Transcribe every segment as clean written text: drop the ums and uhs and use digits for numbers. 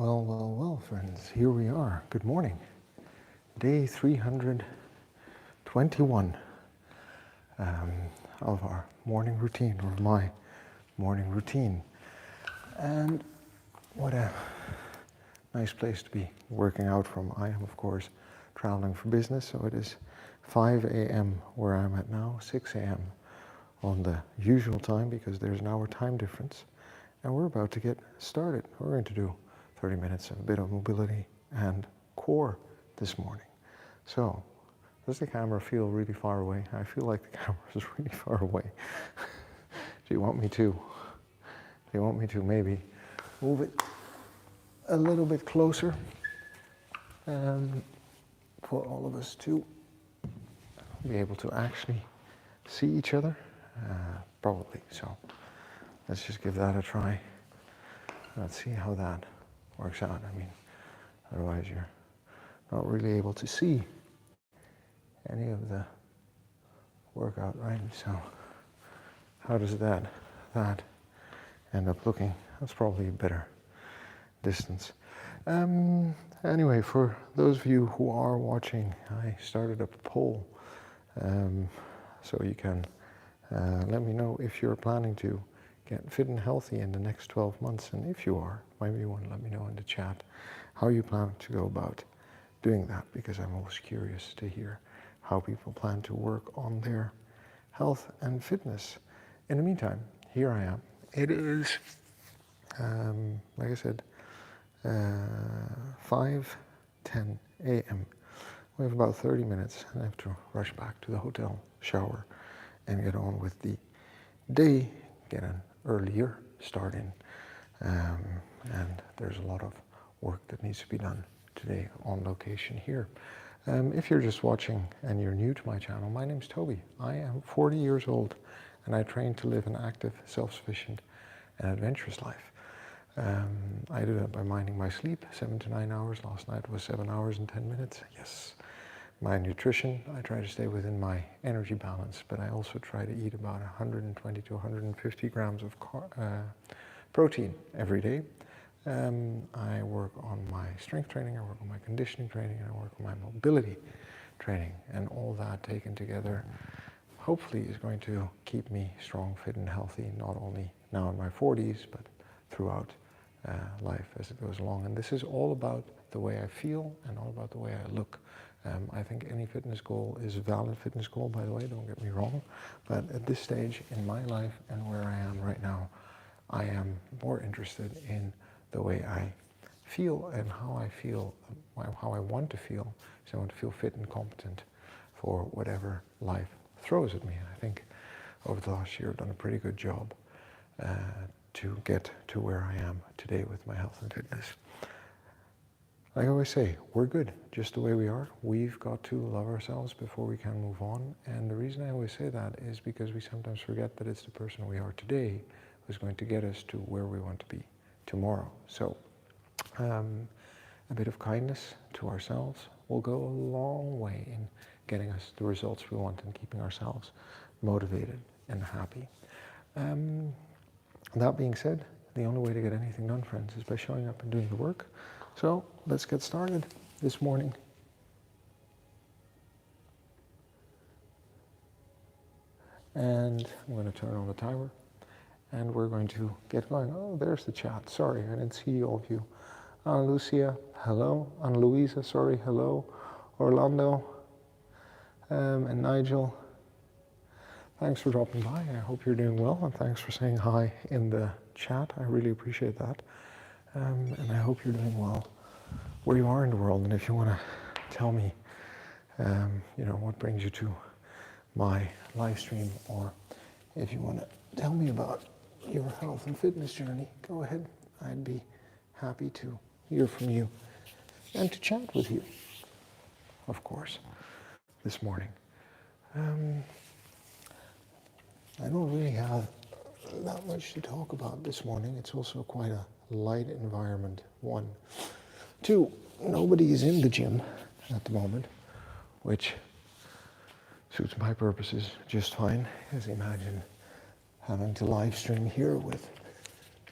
Well, friends, here we are. Good morning. Day 321 of our morning routine, or my morning routine. And what a nice place to be working out from. I am, of course, traveling for business, so it is 5 a.m. where I'm at now, 6 a.m. on the usual time because there's an hour time difference. And we're about to get started. We're going to do 30 minutes of a bit of mobility and core this morning. So, does the camera feel really far away? I feel like the camera is really far away. Do you want me to? Maybe move it a little bit closer for all of us to be able to actually see each other? Probably. So, let's just give that a try. Let's see how that works out. I mean, otherwise you're not really able to see any of the workout, right? So how does that end up looking? That's probably a better distance. Anyway, for those of you who are watching, I started up a poll, so you can let me know if you're planning to get fit and healthy in the next 12 months, and if you are, maybe you want to let me know in the chat how you plan to go about doing that, because I'm always curious to hear how people plan to work on their health and fitness. In the meantime, here I am. It is, like I said, 5:10 a.m. We have about 30 minutes, and I have to rush back to the hotel, shower, and get on with the day, get an earlier start in, and there's a lot of work that needs to be done today on location here. If you're just watching and you're new to my channel, my name's Toby. I am 40 years old, and I train to live an active, self-sufficient, and adventurous life. I do that by minding my sleep, 7 to 9 hours. Last night was 7 hours and 10 minutes. Yes. My nutrition, I try to stay within my energy balance, but I also try to eat about 120 to 150 grams of protein every day. I work on my strength training, I work on my conditioning training, and I work on my mobility training, and all that taken together hopefully is going to keep me strong, fit, and healthy, not only now in my 40s, but throughout life as it goes along. And this is all about the way I feel and all about the way I look. I think any fitness goal is a valid fitness goal, by the way, don't get me wrong. But at this stage in my life and where I am right now, I am more interested in the way I feel and how I feel, how I want to feel. So I want to feel fit and competent for whatever life throws at me. And I think over the last year I've done a pretty good job to get to where I am today with my health and fitness. Like I always say, we're good just the way we are. We've got to love ourselves before we can move on. And the reason I always say that is because we sometimes forget that it's the person we are today who's going to get us to where we want to be tomorrow. So a bit of kindness to ourselves will go a long way in getting us the results we want and keeping ourselves motivated and happy. That being said, the only way to get anything done, friends, is by showing up and doing the work. So let's get started this morning. And I'm going to turn on the timer, and we're going to get going. Oh, there's the chat. Sorry, I didn't see all of you. Ana Lucia, hello. Ana Luisa, sorry, hello. Orlando and Nigel, thanks for dropping by. I hope you're doing well, and thanks for saying hi in the chat. I really appreciate that. And I hope you're doing well where you are in the world. And if you want to tell me, what brings you to my live stream, or if you want to tell me about your health and fitness journey, go ahead. I'd be happy to hear from you and to chat with you, of course, this morning. I don't really have that much to talk about this morning. It's also quite a light environment, 1. 2, nobody is in the gym at the moment, which suits my purposes just fine. Because imagine having to live stream here with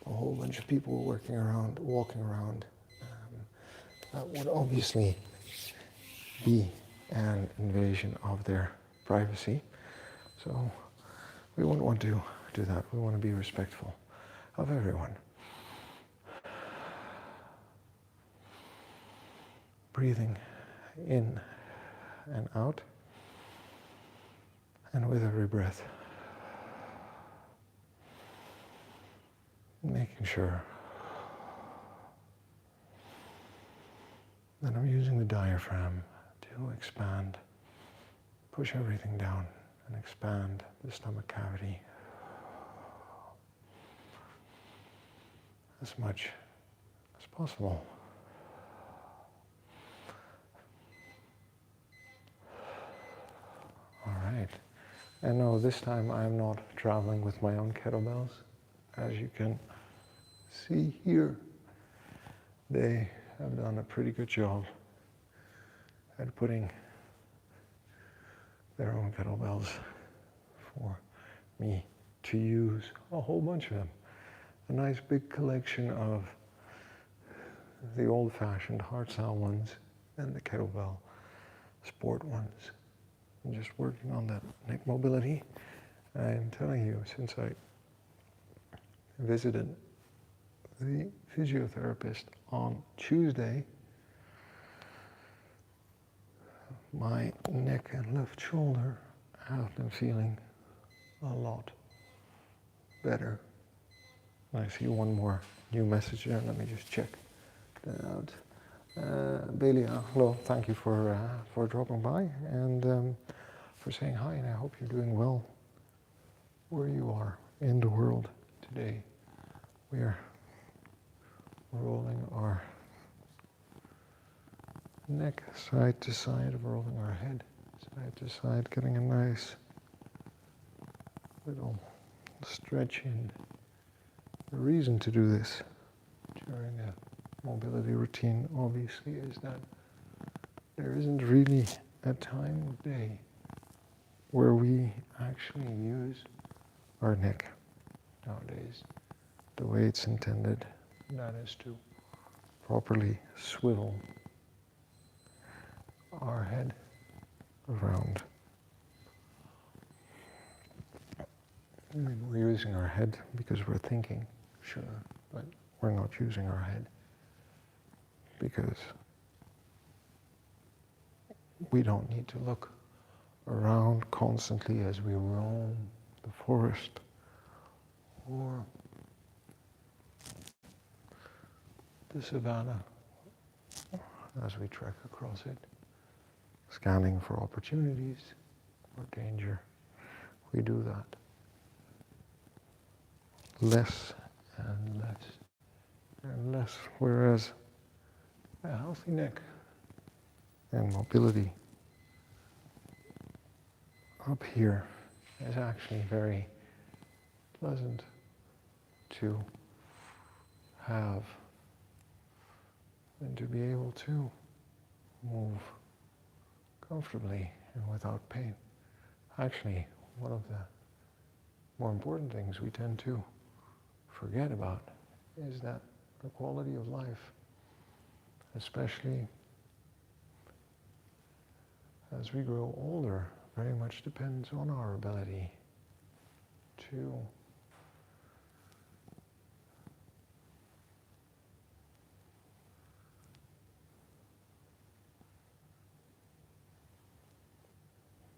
a whole bunch of people walking around that would obviously be an invasion of their privacy. So we wouldn't want to do that. We want to be respectful of everyone. Breathing in and out, and with every breath, making sure that I'm using the diaphragm to expand, push everything down and expand the stomach cavity as much as possible. All right. And no, this time I'm not traveling with my own kettlebells. As you can see here, they have done a pretty good job at putting their own kettlebells for me to use, a whole bunch of them. A nice big collection of the old-fashioned hardstyle ones and the kettlebell sport ones. I'm just working on that neck mobility. I'm telling you, since I visited the physiotherapist on Tuesday, my neck and left shoulder have been feeling a lot better. I see one more new message there. Let me just check that out. Bailey, hello. Thank you for dropping by and for saying hi. And I hope you're doing well where you are in the world today. We are rolling our neck side to side, rolling our head side to side, getting a nice little stretch in. The reason to do this during a mobility routine, obviously, is that there isn't really a time of day where we actually use our neck nowadays the way it's intended. That is to properly swivel our head around. We're using our head because we're thinking, sure, but we're not using our head because we don't need to look around constantly as we roam the forest or the savannah as we trek across it, scanning for opportunities or danger. We do that less and less and less, whereas a healthy neck and mobility up here is actually very pleasant to have and to be able to move comfortably and without pain. Actually, one of the more important things we tend to forget about is that the quality of life, especially as we grow older, very much depends on our ability to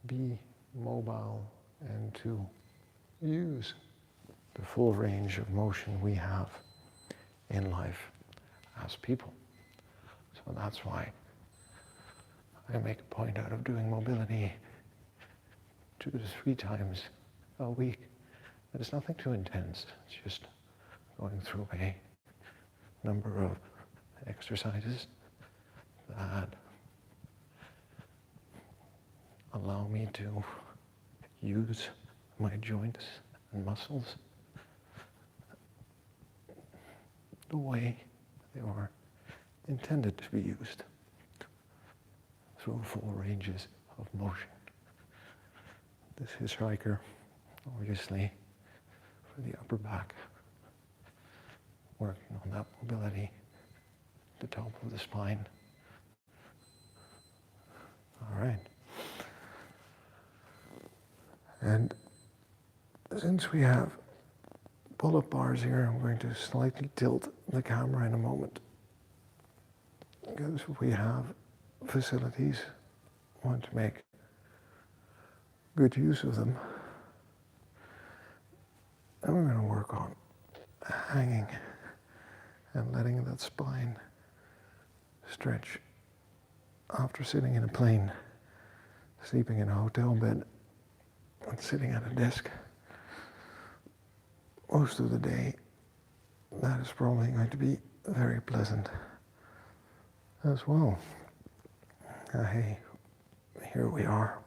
be mobile and to use the full range of motion we have in life as people. So that's why I make a point out of doing mobility 2 to 3 times a week. It's nothing too intense. It's just going through a number of exercises that allow me to use my joints and muscles the way they are intended to be used through full ranges of motion. This hitchhiker, obviously, for the upper back, working on that mobility, the top of the spine, All right. And since we have pull-up bars here, I'm going to slightly tilt the camera in a moment, because we have facilities, want to make good use of them. And we're going to work on hanging and letting that spine stretch after sitting in a plane, sleeping in a hotel bed, and sitting at a desk most of the day. That is probably going to be very pleasant as well. Hey, here we are.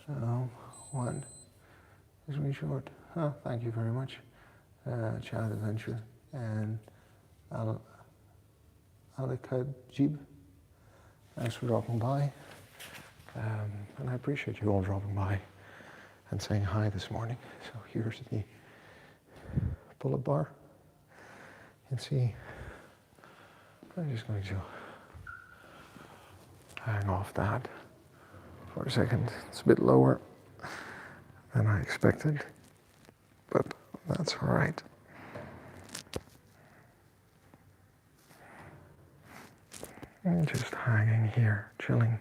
So, one is we short. Oh, thank you very much. Chad Adventure and Alakajib. Thanks for dropping by. And I appreciate you all dropping by and saying hi this morning. So here's the pull-up bar. You can see I'm just going to hang off that for a second. It's a bit lower than I expected, but that's all right. And just hanging here, chilling.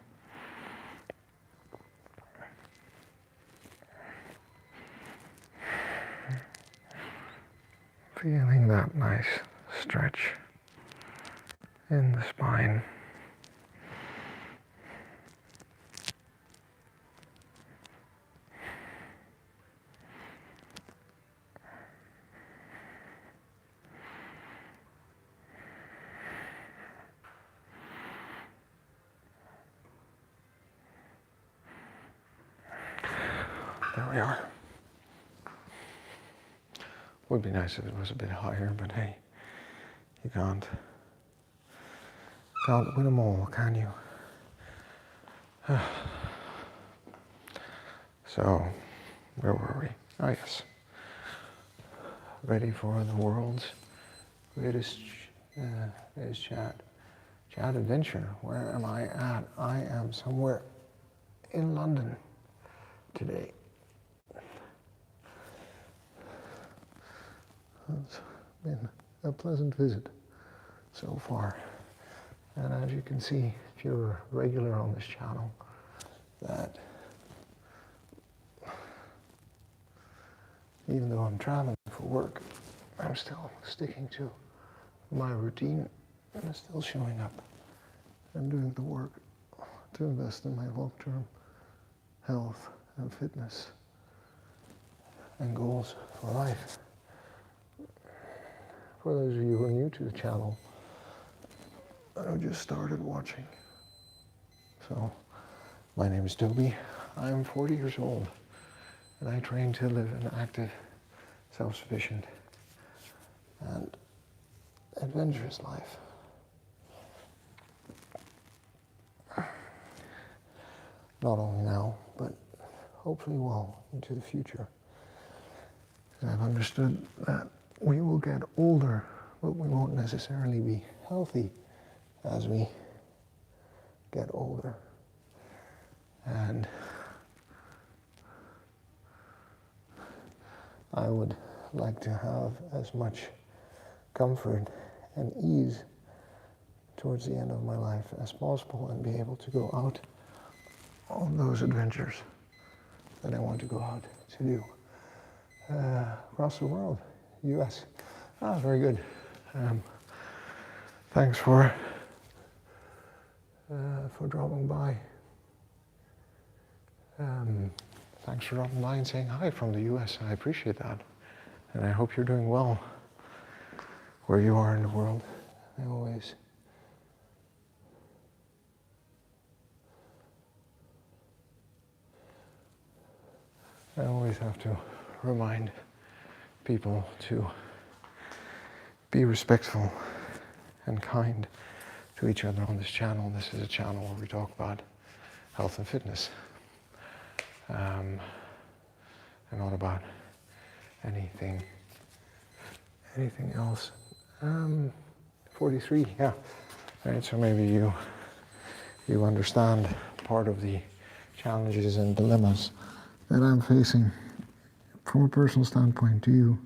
Feeling that nice stretch in the spine. There we are. Would be nice if it was a bit higher, but hey, you can't win them all, can you? So, where were we? Oh yes. Ready for the world's greatest chat adventure. Where am I at? I am somewhere in London today. It's been a pleasant visit so far. And as you can see, if you're a regular on this channel, that even though I'm traveling for work, I'm still sticking to my routine and I'm still showing up and doing the work to invest in my long-term health and fitness and goals for life. For those of you who are new to the channel, I just started watching. So, my name is Toby. I'm 40 years old, and I train to live an active, self-sufficient, and adventurous life. Not only now, but hopefully well into the future. Because I've understood that we will get older, but we won't necessarily be healthy as we get older. And I would like to have as much comfort and ease towards the end of my life as possible and be able to go out on those adventures that I want to go out to do across the world. US. Very good. Thanks for dropping by. Thanks for dropping by and saying hi from the US. I appreciate that. And I hope you're doing well where you are in the world. I always have to remind people to be respectful and kind to each other on this channel. This is a channel where we talk about health and fitness, and not about anything else. 43, yeah. Right, so maybe you understand part of the challenges and dilemmas that I'm facing. From a personal standpoint, do you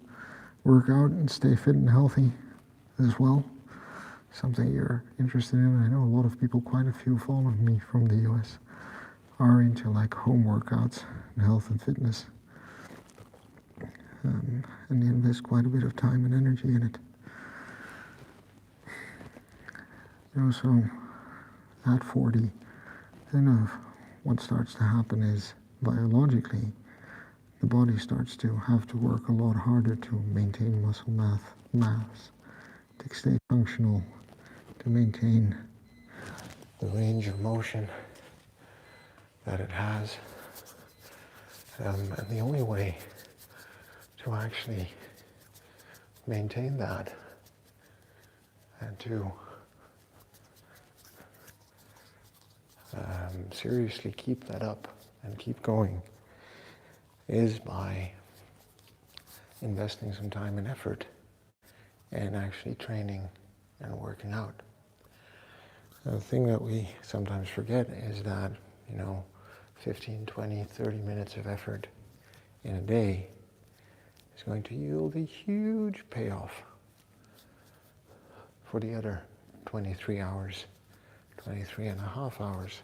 work out and stay fit and healthy as well? Something you're interested in? I know a lot of people, quite a few following me from the US, are into like home workouts and health and fitness. And they invest quite a bit of time and energy in it. So at 40, kind of what starts to happen is biologically, the body starts to have to work a lot harder to maintain muscle mass, to stay functional, to maintain the range of motion that it has. And the only way to actually maintain that and to seriously keep that up and keep going is by investing some time and effort in actually training and working out. The thing that we sometimes forget is that, 15, 20, 30 minutes of effort in a day is going to yield a huge payoff for the other 23 hours, 23 and a half hours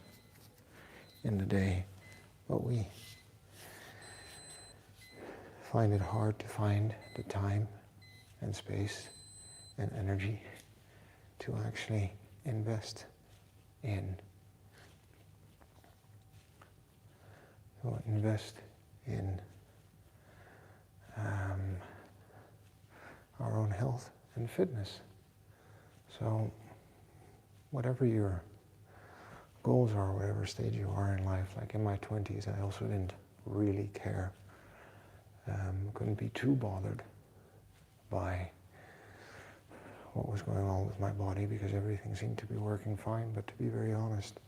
in the day. But we find it hard to find the time and space and energy to actually invest in our own health and fitness. So whatever your goals are, whatever stage you are in life, like in my 20s, I also didn't really care. Couldn't be too bothered by what was going on with my body because everything seemed to be working fine. But to be very honest,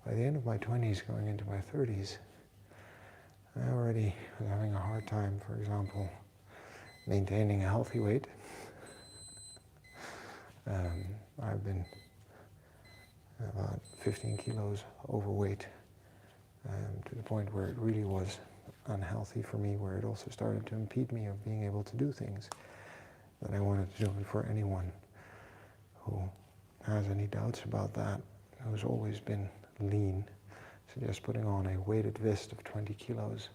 by the end of my 20s, going into my 30s, I already was having a hard time, for example, maintaining a healthy weight. I've been about 15 kilos overweight to the point where it really was unhealthy for me, where it also started to impede me of being able to do things that I wanted to do. And for anyone who has any doubts about that, who's always been lean, suggest putting on a weighted vest of 20 kilos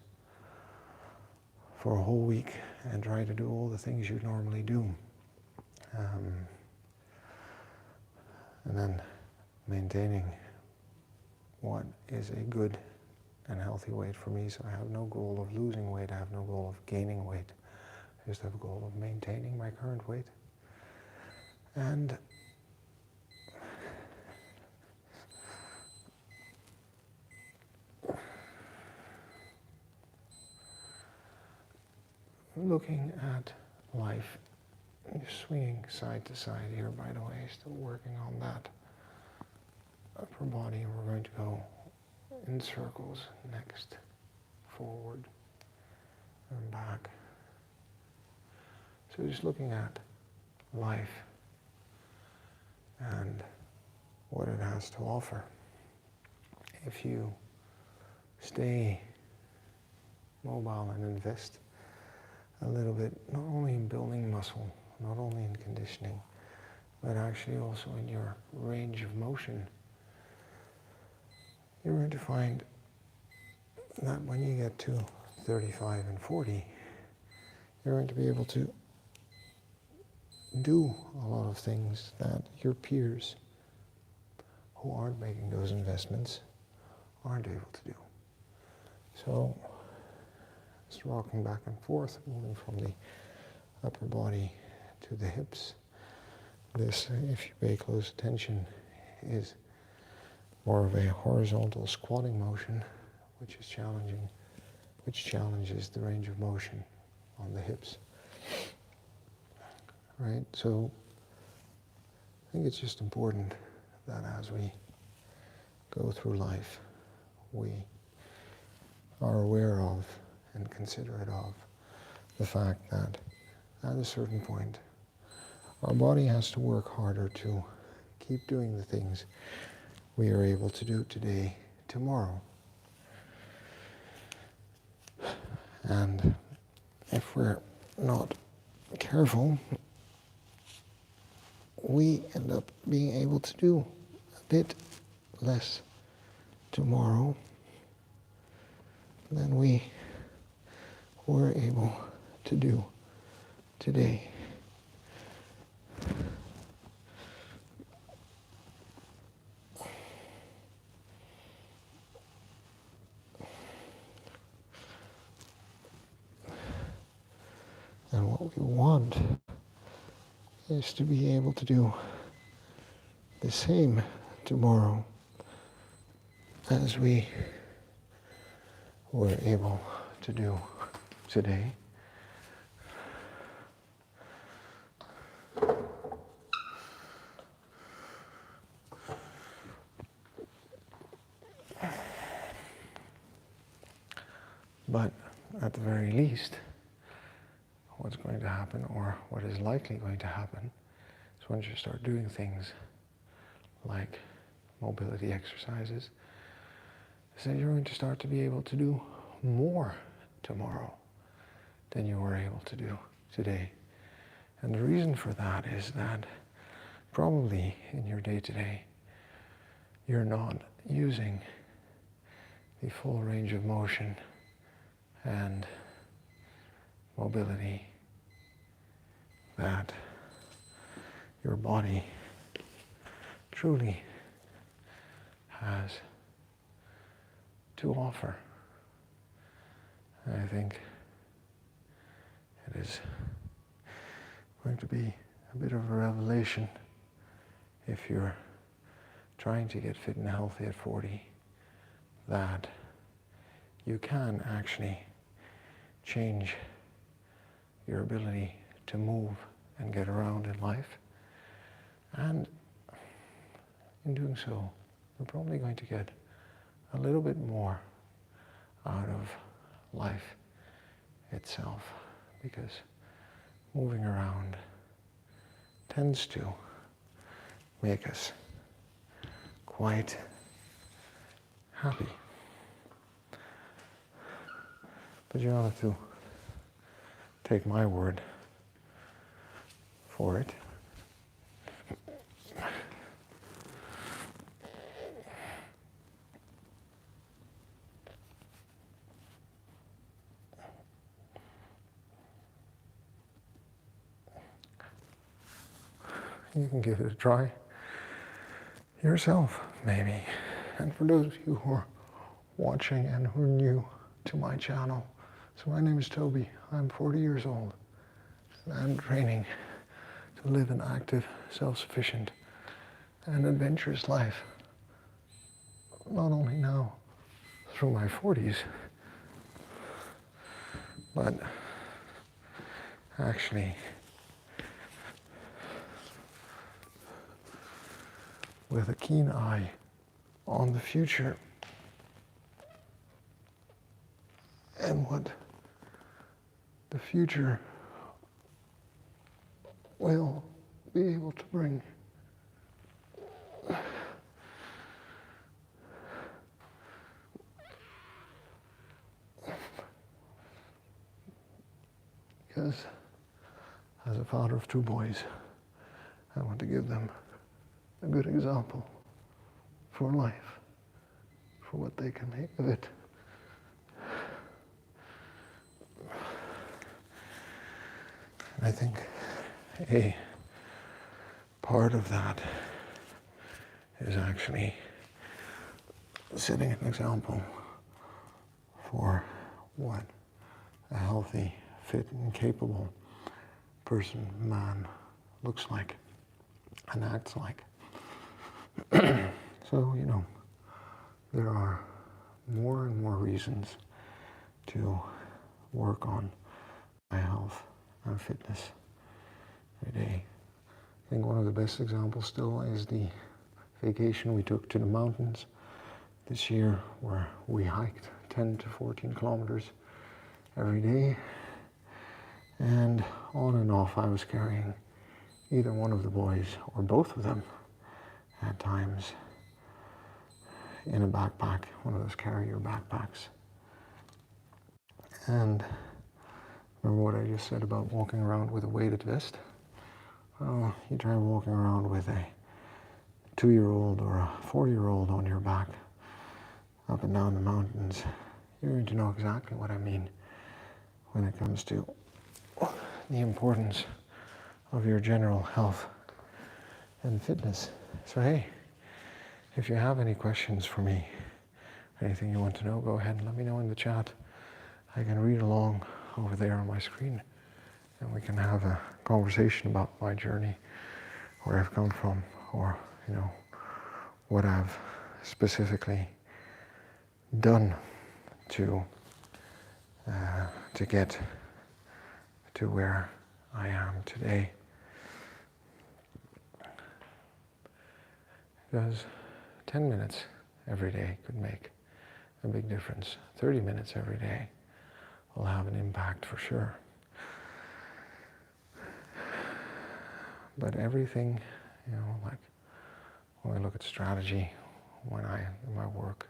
for a whole week and try to do all the things you normally do. And then maintaining what is a good and healthy weight for me. So I have no goal of losing weight, I have no goal of gaining weight. I just have a goal of maintaining my current weight. And looking at life, just swinging side to side here, by the way, still working on that upper body, and we're going to go in circles next, forward and back. So just looking at life and what it has to offer. If you stay mobile and invest a little bit, not only in building muscle, not only in conditioning, but actually also in your range of motion, you're going to find that when you get to 35 and 40, you're going to be able to do a lot of things that your peers who aren't making those investments aren't able to do. So, just rocking back and forth, moving from the upper body to the hips. This, if you pay close attention, is more of a horizontal squatting motion, which challenges the range of motion on the hips. Right? So I think it's just important that as we go through life, we are aware of and considerate of the fact that at a certain point, our body has to work harder to keep doing the things we are able to do today, tomorrow. And if we're not careful, we end up being able to do a bit less tomorrow than we were able to do today. And what we want is to be able to do the same tomorrow as we were able to do today. But at the very least, what's going to happen, or what is likely going to happen, is once you start doing things like mobility exercises, is that you're going to start to be able to do more tomorrow than you were able to do today. And the reason for that is that probably in your day-to-day, you're not using the full range of motion and mobility that your body truly has to offer. And I think it is going to be a bit of a revelation if you're trying to get fit and healthy at 40, that you can actually change your ability to move and get around in life. And in doing so, you're probably going to get a little bit more out of life itself, because moving around tends to make us quite happy. But you don't have to take my word for it. You can give it a try yourself, maybe. And for those of you who are watching and who are new to my channel, so my name is Toby. I'm 40 years old. And I'm training to live an active, self-sufficient, and adventurous life. Not only now, through my 40s, but actually with a keen eye on the future and what the future will be able to bring. Because as a father of 2 boys, I want to give them a good example for life, for what they can make of it. And I think a part of that is actually setting an example for what a healthy, fit, and capable person, man, looks like and acts like. So, there are more and more reasons to work on my health and fitness every day. I think one of the best examples still is the vacation we took to the mountains this year, where we hiked 10 to 14 kilometers every day. And on and off I was carrying either one of the boys or both of them at times in a backpack, one of those carrier backpacks. And remember what I just said about walking around with a weighted vest? Well, you try walking around with a 2-year-old or a 4-year-old on your back up and down the mountains, you're going to know exactly what I mean when it comes to the importance of your general health and fitness. So hey, if you have any questions for me, anything you want to know, go ahead and let me know in the chat. I can read along over there on my screen, and we can have a conversation about my journey, where I've come from, or what I've specifically done to get to where I am today. Because 10 minutes every day could make a big difference. 30 minutes every day will have an impact for sure. But everything, like when I look at strategy, when I, in my work,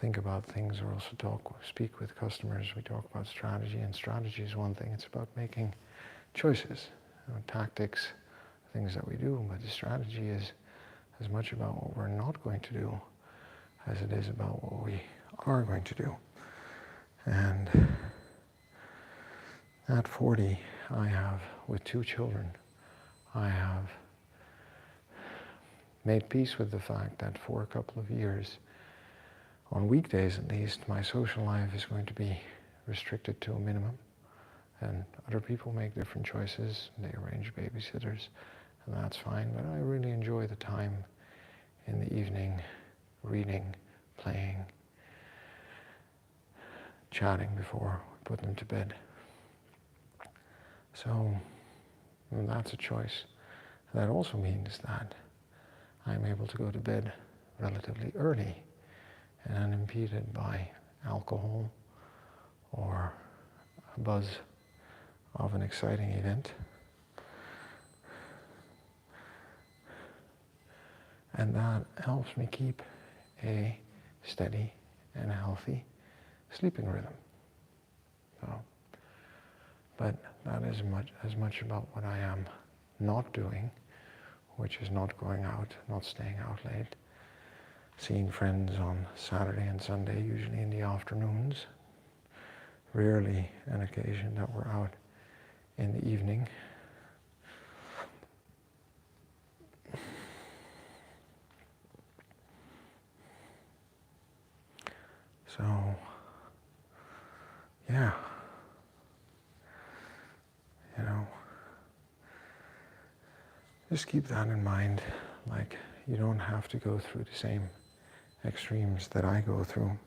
think about things or also speak with customers, we talk about strategy, and strategy is one thing. It's about making choices, tactics, things that we do, but the strategy is as much about what we're not going to do as it is about what we are going to do. And at 40, I have, with 2 children, I have made peace with the fact that for a couple of years, on weekdays at least, my social life is going to be restricted to a minimum. And other people make different choices. They arrange babysitters, and that's fine. But I really enjoy the time in the evening, reading, playing, chatting before we put them to bed. So that's a choice. That also means that I'm able to go to bed relatively early and unimpeded by alcohol or a buzz of an exciting event. And that helps me keep a steady and healthy sleeping rhythm. But that is as much about what I am not doing, which is not going out, not staying out late, seeing friends on Saturday and Sunday, usually in the afternoons, rarely an occasion that we're out in the evening. So, yeah, just keep that in mind. Like, you don't have to go through the same extremes that I go through,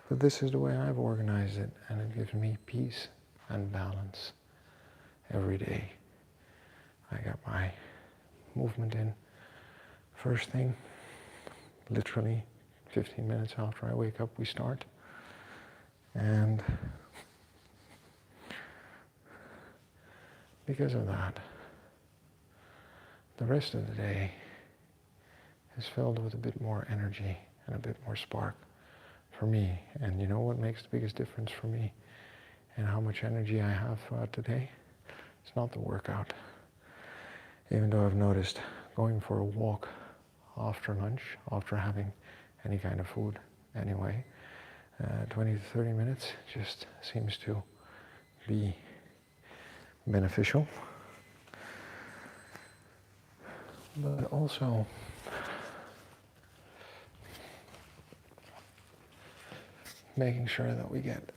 but this is the way I've organized it, and it gives me peace and balance every day. I got my movement in first thing, literally 15 minutes after I wake up, we start. And because of that, the rest of the day is filled with a bit more energy and a bit more spark for me. And you know what makes the biggest difference for me and how much energy I have throughout the day? It's not the workout. Even though I've noticed going for a walk after lunch, after having any kind of food anyway, 20 to 30 minutes just seems to be beneficial. But also, making sure that we get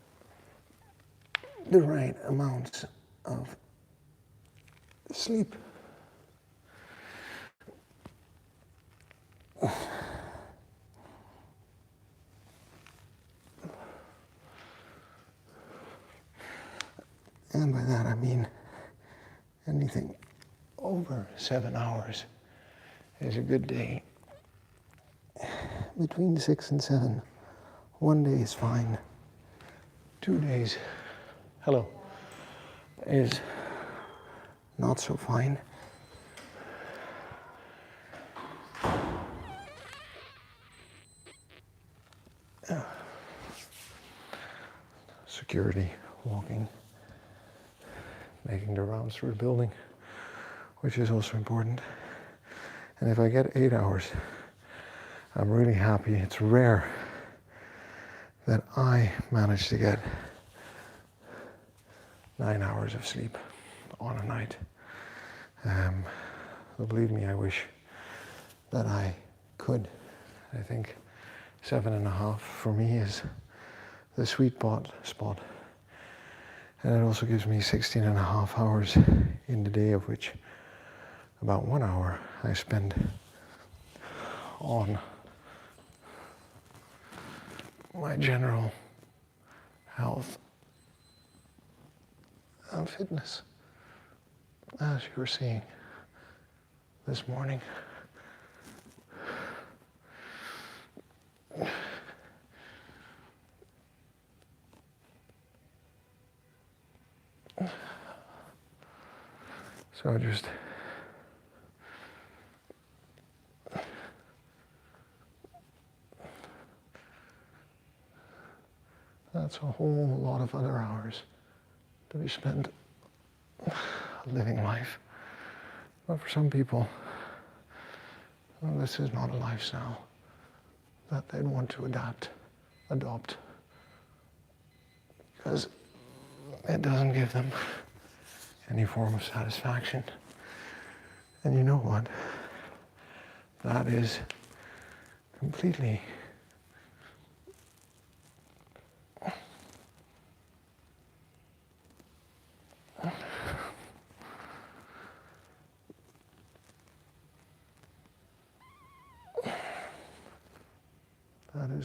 the right amounts of sleep. And by that I mean anything over 7 hours is a good day. Between 6 and 7, 1 day is fine. 2 days, is not so fine. security, walking, making the rounds through the building, which is also important. And if I get 8 hours, I'm really happy. It's rare that I manage to get 9 hours of sleep on a night. So believe me, I wish that I could. I think 7.5 for me is the sweet spot. And it also gives me 16.5 hours in the day, of which about 1 hour I spend on my general health and fitness, as you were seeing this morning. So just that's a whole lot of other hours to be spent living life. But for some people, well, this is not a lifestyle that they'd want to adopt, because it doesn't give them any form of satisfaction. And you know what? That is completely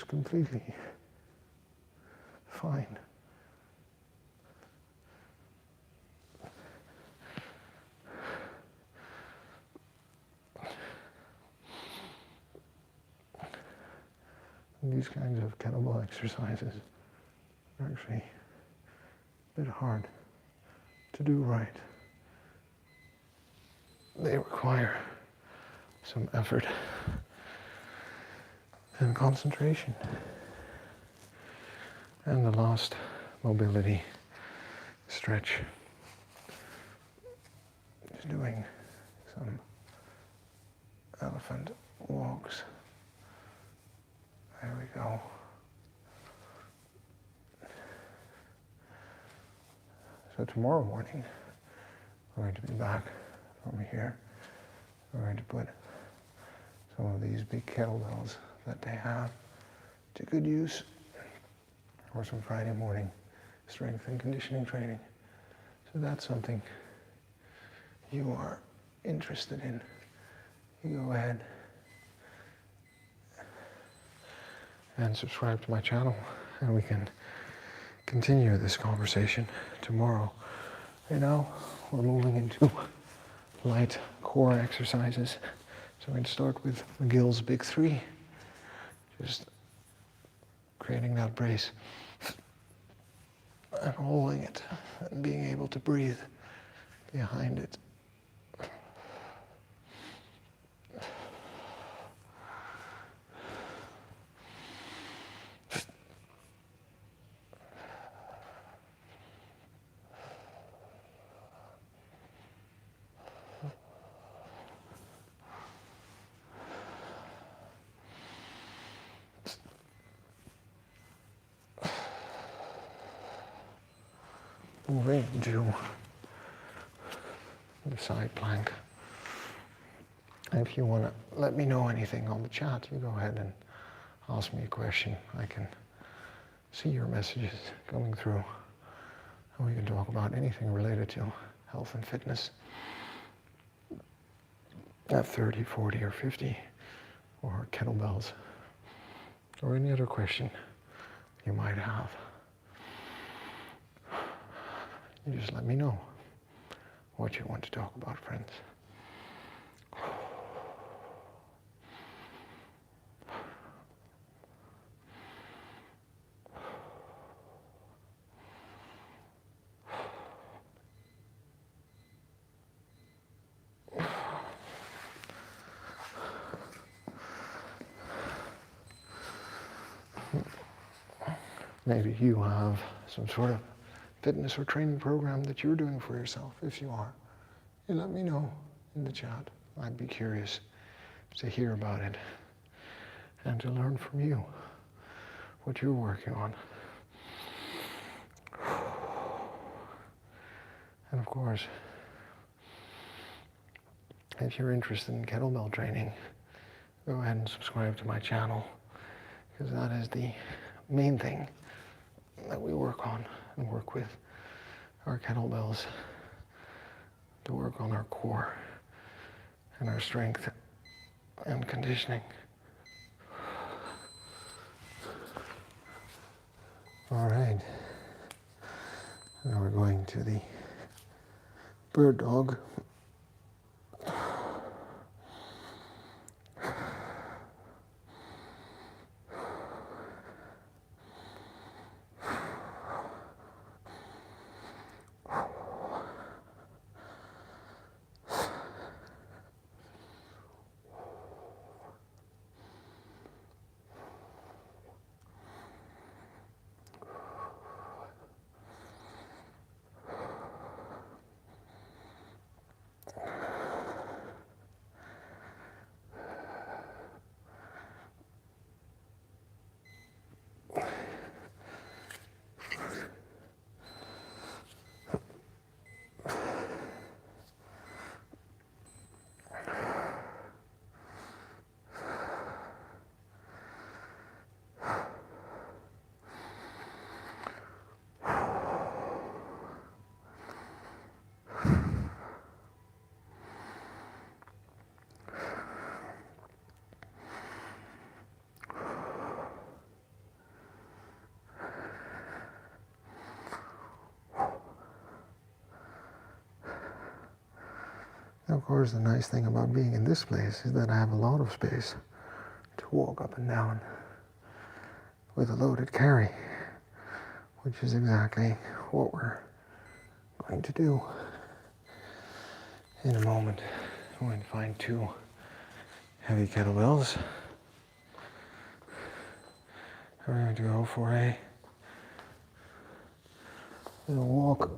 completely fine. These kinds of kettlebell exercises are actually a bit hard to do right. They require some effort and concentration. And the last mobility stretch is doing some elephant walks. There we go. So tomorrow morning, we're going to be back from here. We're going to put some of these big kettlebells that they have to good use for some Friday morning strength and conditioning training. So that's something you are interested in. You go ahead and subscribe to my channel, and we can continue this conversation tomorrow. Right now, we're moving into light core exercises. So we're going to start with McGill's Big Three, just creating that brace and holding it and being able to breathe behind it. Moving into the side plank. And if you want to let me know anything on the chat, you go ahead and ask me a question. I can see your messages coming through, and we can talk about anything related to health and fitness at 30, 40, or 50, or kettlebells, or any other question you might have. You just let me know what you want to talk about, friends. Maybe you have some sort of fitness or training program that you're doing for yourself. If you are, you let me know in the chat. I'd be curious to hear about it and to learn from you what you're working on. And of course, if you're interested in kettlebell training, go ahead and subscribe to my channel, because that is the main thing that we work on and work with our kettlebells to work on our core and our strength and conditioning. All right, now we're going to the bird dog. Of course, the nice thing about being in this place is that I have a lot of space to walk up and down with a loaded carry, which is exactly what we're going to do in a moment. I'm going to find 2 heavy kettlebells. We're going to go for a little walk.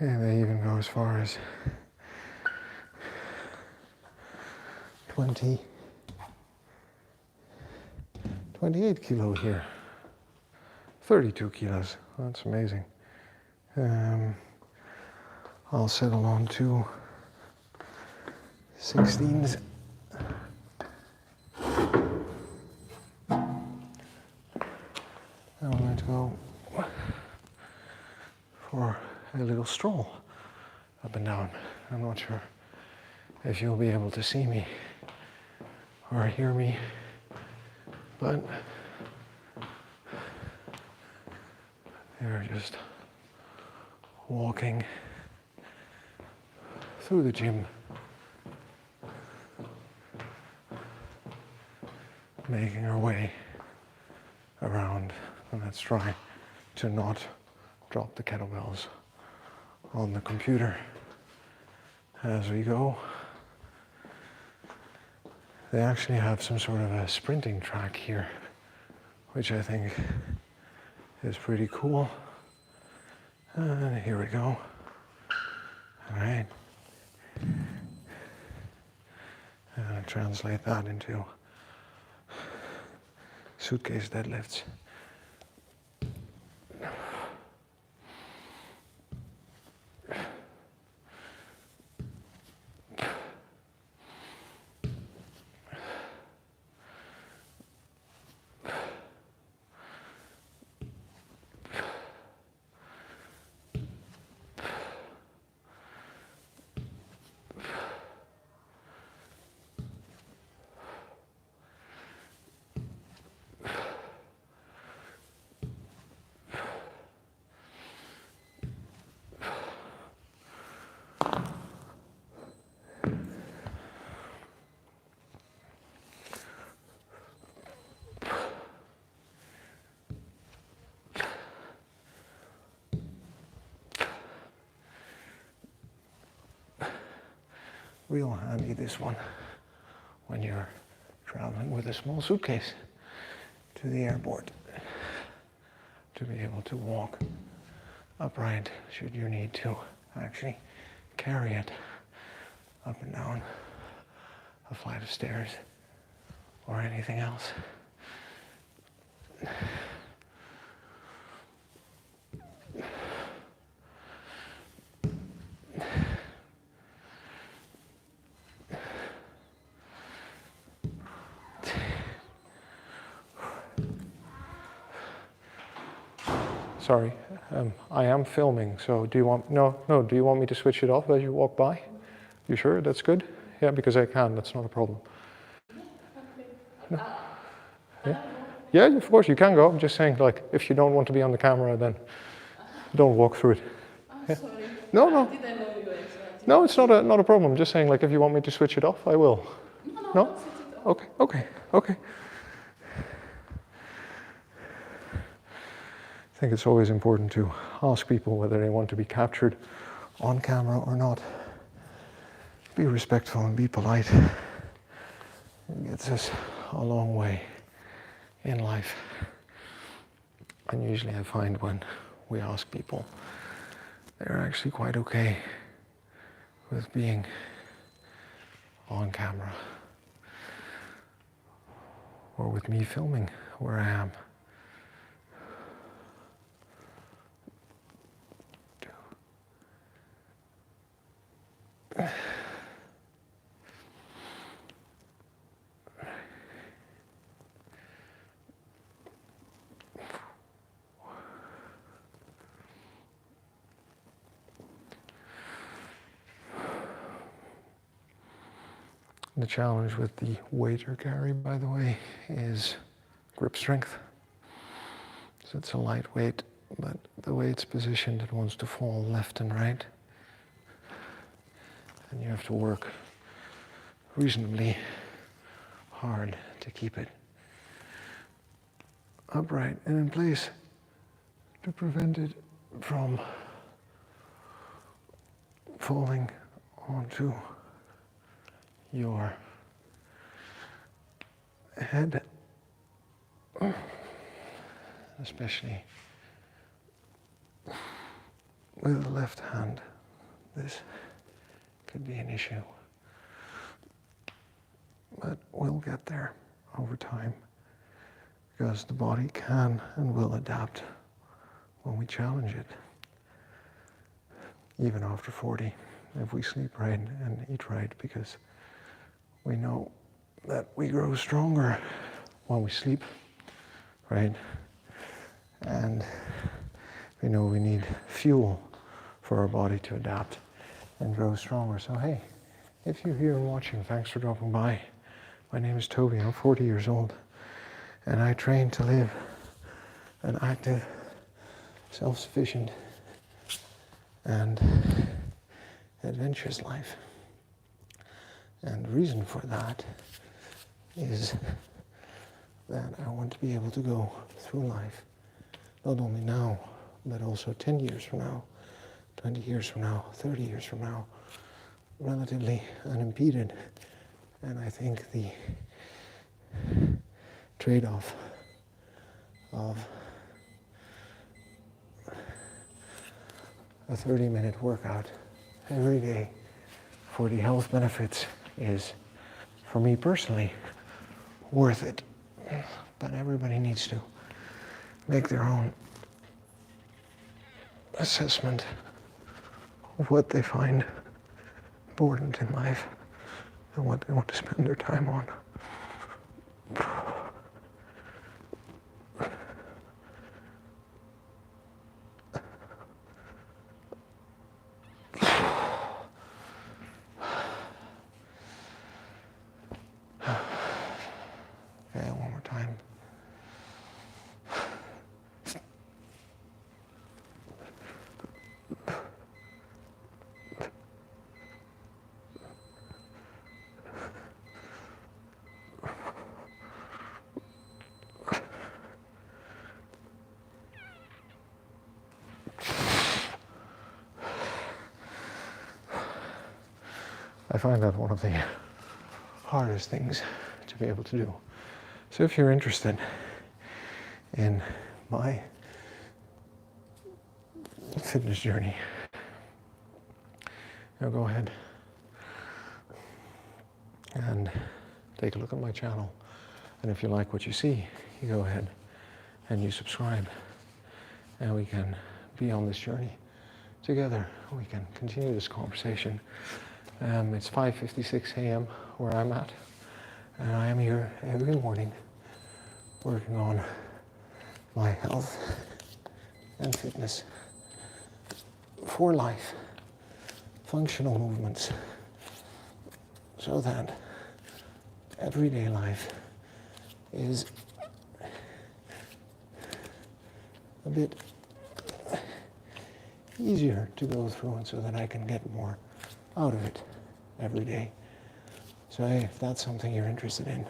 And they even go as far as 28 kilo here. 32 kilos. That's amazing. I'll settle on 2 16s. I'm going to go for a little stroll up and down. I'm not sure if you'll be able to see me or hear me, but they're just walking through the gym, making our way around, and let's try to not drop the kettlebells on the computer as we go. They actually have some sort of a sprinting track here, which I think is pretty cool. And here we go. All right. I'm going to translate that into suitcase deadlifts. real handy, this one, when you're traveling with a small suitcase to the airport, to be able to walk upright should you need to actually carry it up and down a flight of stairs or anything else. Sorry, I am filming, so do you want, no, do you want me to switch it off as you walk by? You sure that's good? Yeah, because I can, that's not a problem. No. Yeah? Yeah, of course you can go. I'm just saying, like, if you don't want to be on the camera, then don't walk through it. Yeah. No. No, it's not a problem. I'm just saying, like, if you want me to switch it off, I will. No? Okay. I think it's always important to ask people whether they want to be captured on camera or not. Be respectful and be polite. It gets us a long way in life. And usually I find when we ask people, they're actually quite okay with being on camera or with me filming where I am. The challenge with the weighter carry, by the way, is grip strength. So it's a lightweight, but the way it's positioned, it wants to fall left and right. And you have to work reasonably hard to keep it upright and in place to prevent it from falling onto your head, especially with the left hand. This could be an issue, but we'll get there over time because the body can and will adapt when we challenge it. Even after 40, if we sleep right and eat right, because we know that we grow stronger when we sleep, right? And we know we need fuel for our body to adapt and grow stronger. So hey, if you're here and watching, thanks for dropping by. My name is Toby, I'm 40 years old, and I train to live an active, self-sufficient, and adventurous life. And the reason for that is that I want to be able to go through life, not only now, but also 10 years from now, 20 years from now, 30 years from now, relatively unimpeded. And I think the trade-off of a 30-minute workout every day for the health benefits is, for me personally, worth it. But everybody needs to make their own assessment of what they find important in life and what they want to spend their time on. Okay, one more time. find that one of the hardest things to be able to do. So if you're interested in my fitness journey, now go ahead and take a look at my channel. And if you like what you see, you go ahead and you subscribe. And we can be on this journey together. We can continue this conversation. It's 5:56 a.m. where I'm at. And I am here every morning working on my health and fitness for life, functional movements, so that everyday life is a bit easier to go through, and so that I can get more out of it every day. So hey, if that's something you're interested in,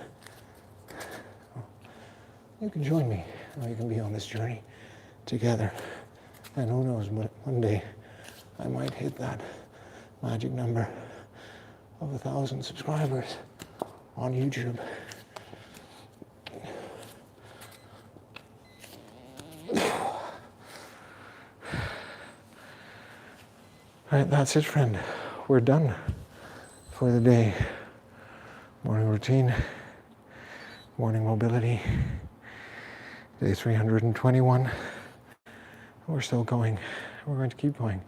you can join me, or you can be on this journey together. And who knows, one day I might hit that magic number of 1,000 subscribers on YouTube. Right, that's it, friend. We're done for the day. Morning routine, morning mobility, day 321. We're still going. We're going to keep going.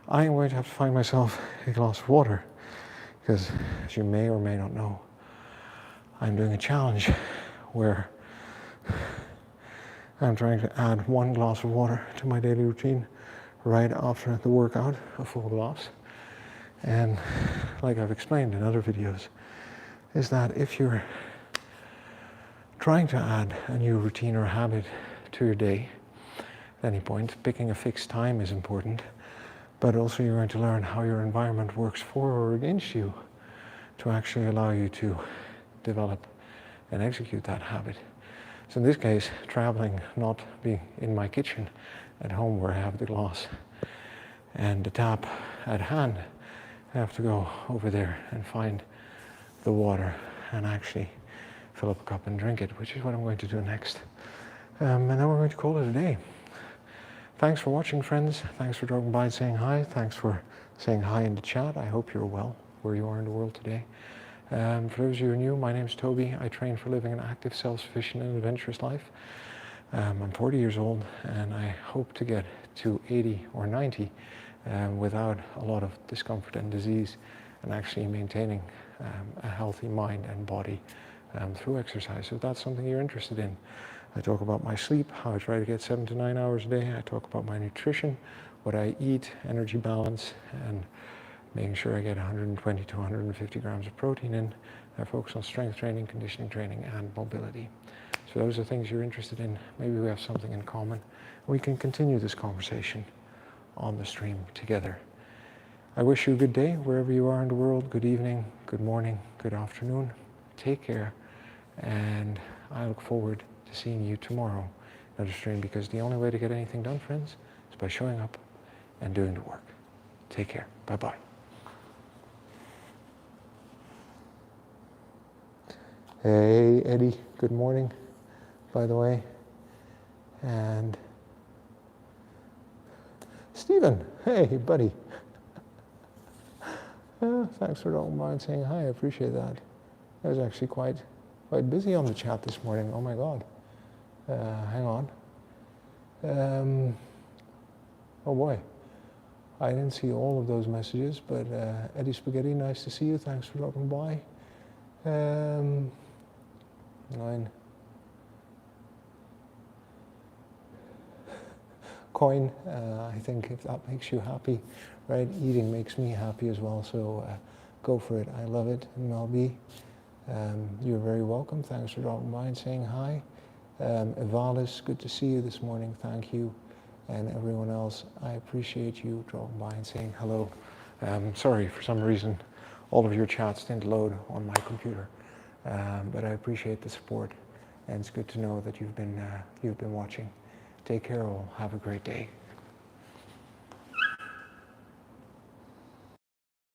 I am going to have to find myself a glass of water because, as you may or may not know, I'm doing a challenge where I'm trying to add 1 glass of water to my daily routine right after the workout, a full glass. And like I've explained in other videos, is that if you're trying to add a new routine or habit to your day, at any point, picking a fixed time is important, but also you're going to learn how your environment works for or against you to actually allow you to develop and execute that habit. So in this case, traveling, not being in my kitchen at home where I have the glass and the tap at hand, I have to go over there and find the water and actually fill up a cup and drink it, which is what I'm going to do next. And then we're going to call it a day. Thanks for watching, friends. Thanks for dropping by and saying hi. Thanks for saying hi in the chat. I hope you're well where you are in the world today. For those of you who are new, my name's Toby. I train for living an active, self-sufficient and adventurous life. I'm 40 years old and I hope to get to 80 or 90 without a lot of discomfort and disease, and actually maintaining a healthy mind and body through exercise. So if that's something you're interested in, I talk about my sleep, how I try to get 7 to 9 hours a day. I talk about my nutrition, what I eat, energy balance, and making sure I get 120 to 150 grams of protein in. I focus on strength training, conditioning training, and mobility. So those are things you're interested in. Maybe we have something in common. We can continue this conversation on the stream together. I wish you a good day wherever you are in the world. Good evening, good morning, good afternoon. Take care, and I look forward to seeing you tomorrow another stream, because the only way to get anything done, friends, is by showing up and doing the work. Take care. Bye-bye. Hey, Eddie, good morning, by the way. And Stephen, hey, buddy. Thanks for dropping by and saying hi. I appreciate that. I was actually quite busy on the chat this morning. Oh my God. Hang on. Oh boy. I didn't see all of those messages, but Eddie Spaghetti, nice to see you. Thanks for dropping by. 9. Coin, I think if that makes you happy, right? Eating makes me happy as well, so go for it. I love it. Mel B, you're very welcome. Thanks for dropping by and saying hi. Evalis, good to see you this morning. Thank you. And everyone else, I appreciate you dropping by and saying hello. Sorry, for some reason, all of your chats didn't load on my computer, but I appreciate the support, and it's good to know that you've been watching. Take care all. Have a great day.